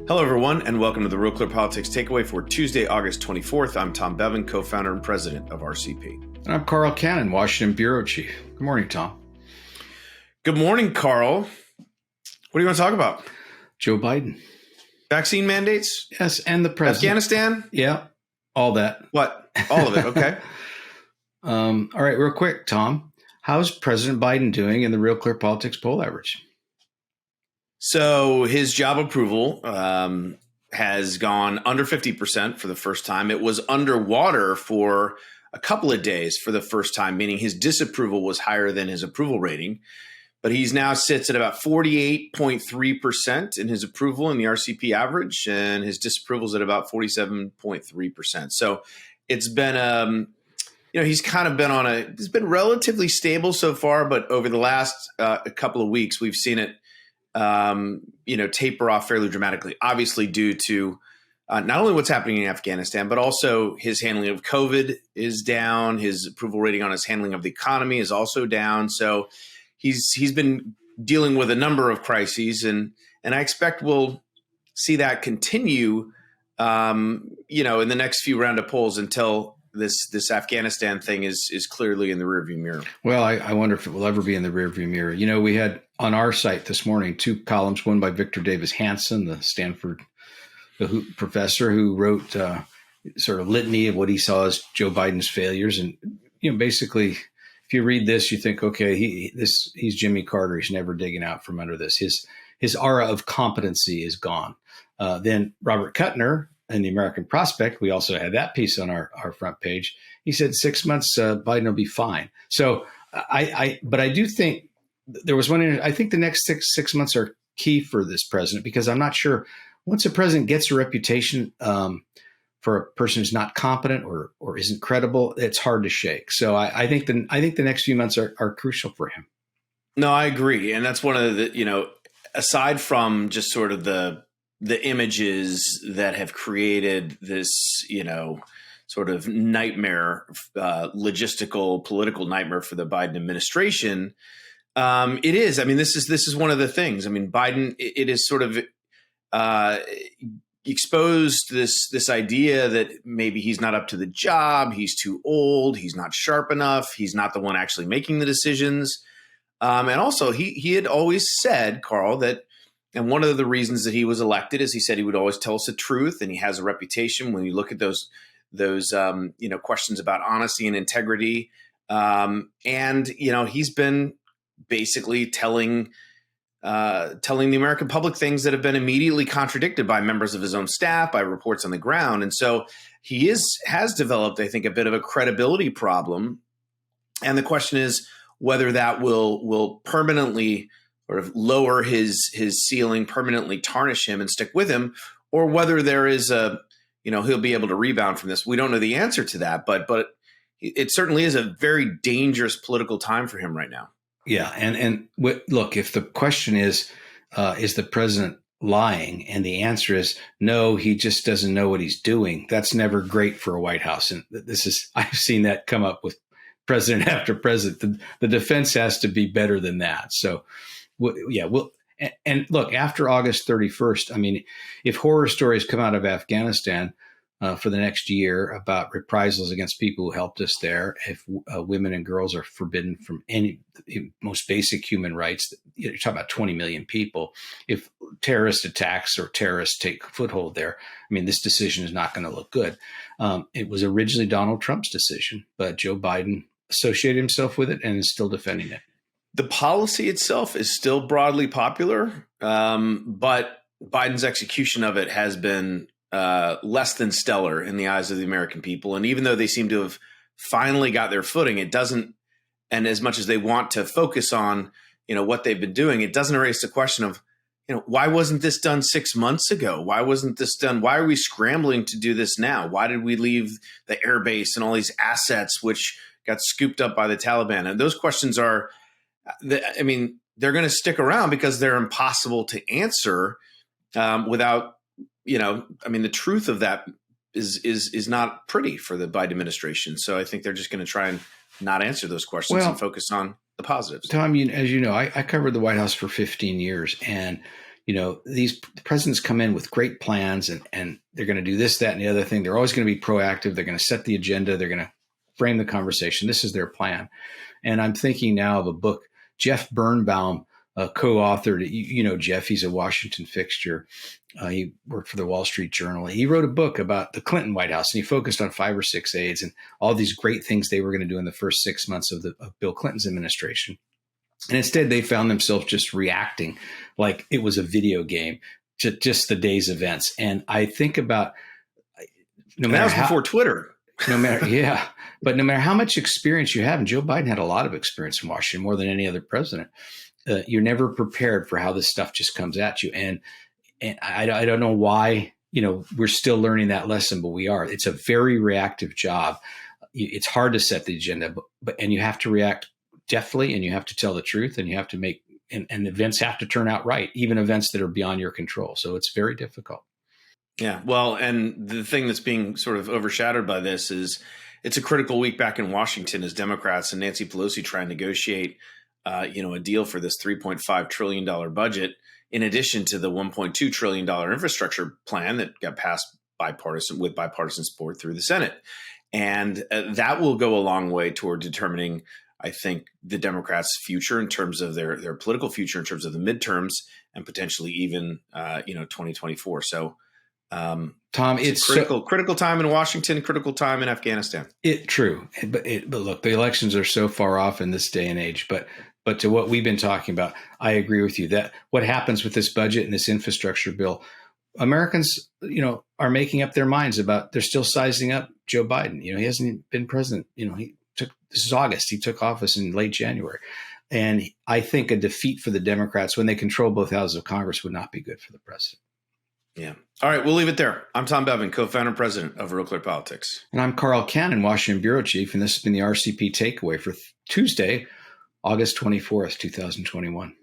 Hello, everyone, and welcome to the RealClear Politics Takeaway for Tuesday, August 24th. I'm Tom Bevan, co-founder and president of RCP. And I'm Carl Cannon, Washington Bureau Chief. Good morning, Tom. Good morning, Carl. What do you want to talk about? Joe Biden. Vaccine mandates? Yes, and the president. Afghanistan? Yeah, all that. What? All of it, okay. All right, real quick, Tom. How's President Biden doing in the RealClearPolitics poll average? So his job approval has gone under 50% for the first time. It was underwater for a couple of days for the first time, meaning his disapproval was higher than his approval rating. But he's now sits at about 48.3% in his approval in the RCP average, and his disapproval is at about 47.3%. So it's been, he's kind of been it's been relatively stable so far, but over the last a couple of weeks, we've seen it taper off fairly dramatically, obviously due to not only what's happening in Afghanistan, but also his handling of COVID is down. His approval rating on his handling of the economy is also down. So he's been dealing with a number of crises, and I expect we'll see that continue, in the next few round of polls until this Afghanistan thing is clearly in the rearview mirror. Well, I wonder if it will ever be in the rearview mirror. We had on our site this morning 2 columns, one by Victor Davis Hanson, the Stanford professor who wrote sort of litany of what he saw as Joe Biden's failures. And, basically, if you read this, you think, okay, he's Jimmy Carter. He's never digging out from under this. His aura of competency is gone. Then Robert Kuttner in the American Prospect, we also had that piece on our front page. He said 6 months, Biden will be fine. So but I do think there was one. I think the next six months are key for this president, because I'm not sure once a president gets a reputation for a person who's not competent or isn't credible, it's hard to shake. So I think the next few months are crucial for him. No, I agree, and that's one of the aside from just sort of the images that have created this, sort of nightmare, logistical, political nightmare for the Biden administration. It is. I mean, this is one of the things. I mean, Biden, it is sort of exposed this idea that maybe he's not up to the job, he's too old, he's not sharp enough, he's not the one actually making the decisions. And also, he had always said, Carl, that. And one of the reasons that he was elected is he said he would always tell us the truth, and he has a reputation when you look at those questions about honesty and integrity. He's been basically telling the American public things that have been immediately contradicted by members of his own staff, by reports on the ground, and so he has developed, I think, a bit of a credibility problem. And the question is whether that will permanently sort of lower his ceiling, permanently tarnish him and stick with him, or whether there is he'll be able to rebound from this. We don't know the answer to that, but it certainly is a very dangerous political time for him right now. Yeah, and look, if the question is the president lying, and the answer is no, he just doesn't know what he's doing, that's never great for a White House. And I've seen that come up with president after president. The defense has to be better than that. So. And look, after August 31st, I mean, if horror stories come out of Afghanistan for the next year about reprisals against people who helped us there, if women and girls are forbidden from any most basic human rights, you're talking about 20 million people. If terrorist attacks or terrorists take foothold there, I mean, this decision is not going to look good. It was originally Donald Trump's decision, but Joe Biden associated himself with it and is still defending it. The policy itself is still broadly popular, but Biden's execution of it has been less than stellar in the eyes of the American people. And even though they seem to have finally got their footing, it doesn't, and as much as they want to focus on, what they've been doing, it doesn't erase the question of, why wasn't this done 6 months ago? Why wasn't this done? Why are we scrambling to do this now? Why did we leave the air base and all these assets, which got scooped up by the Taliban? And those questions are, they're going to stick around because they're impossible to answer without, the truth of that is not pretty for the Biden administration. So I think they're just going to try and not answer those questions and focus on the positives. Tom, as you know, I covered the White House for 15 years, and these presidents come in with great plans and they're going to do this, that, and the other thing. They're always going to be proactive. They're going to set the agenda. They're going to frame the conversation. This is their plan. And I'm thinking now of a book, Jeff Birnbaum co-authored. Jeff, he's a Washington fixture. He worked for the Wall Street Journal. He wrote a book about the Clinton White House, and he focused on 5 or 6 aides and all these great things they were going to do in the first 6 months of Bill Clinton's administration. And instead, they found themselves just reacting like it was a video game to just the day's events. And I think about that was before Twitter. But no matter how much experience you have, and Joe Biden had a lot of experience in Washington, more than any other president, you're never prepared for how this stuff just comes at you. And I don't know why, we're still learning that lesson, but we are. It's a very reactive job. It's hard to set the agenda, and you have to react deftly, and you have to tell the truth, and you have to make, and events have to turn out right, even events that are beyond your control. So it's very difficult. Yeah. Well, and the thing that's being sort of overshadowed by this is it's a critical week back in Washington as Democrats and Nancy Pelosi try and negotiate, a deal for this $3.5 trillion budget, in addition to the $1.2 trillion infrastructure plan that got passed with bipartisan support through the Senate. And that will go a long way toward determining, I think, the Democrats' future in terms of their political future, in terms of the midterms, and potentially even 2024. So, Tom, it's critical time in Washington, critical time in Afghanistan. True, but look, the elections are so far off in this day and age. But to what we've been talking about, I agree with you that what happens with this budget and this infrastructure bill, Americans, are making up their minds about. They're still sizing up Joe Biden. He hasn't been president. This is August. He took office in late January. And I think a defeat for the Democrats when they control both houses of Congress would not be good for the president. Yeah. All right. We'll leave it there. I'm Tom Bevan, co-founder and president of RealClearPolitics. And I'm Carl Cannon, Washington bureau chief. And this has been the RCP Takeaway for Tuesday, August 24th, 2021.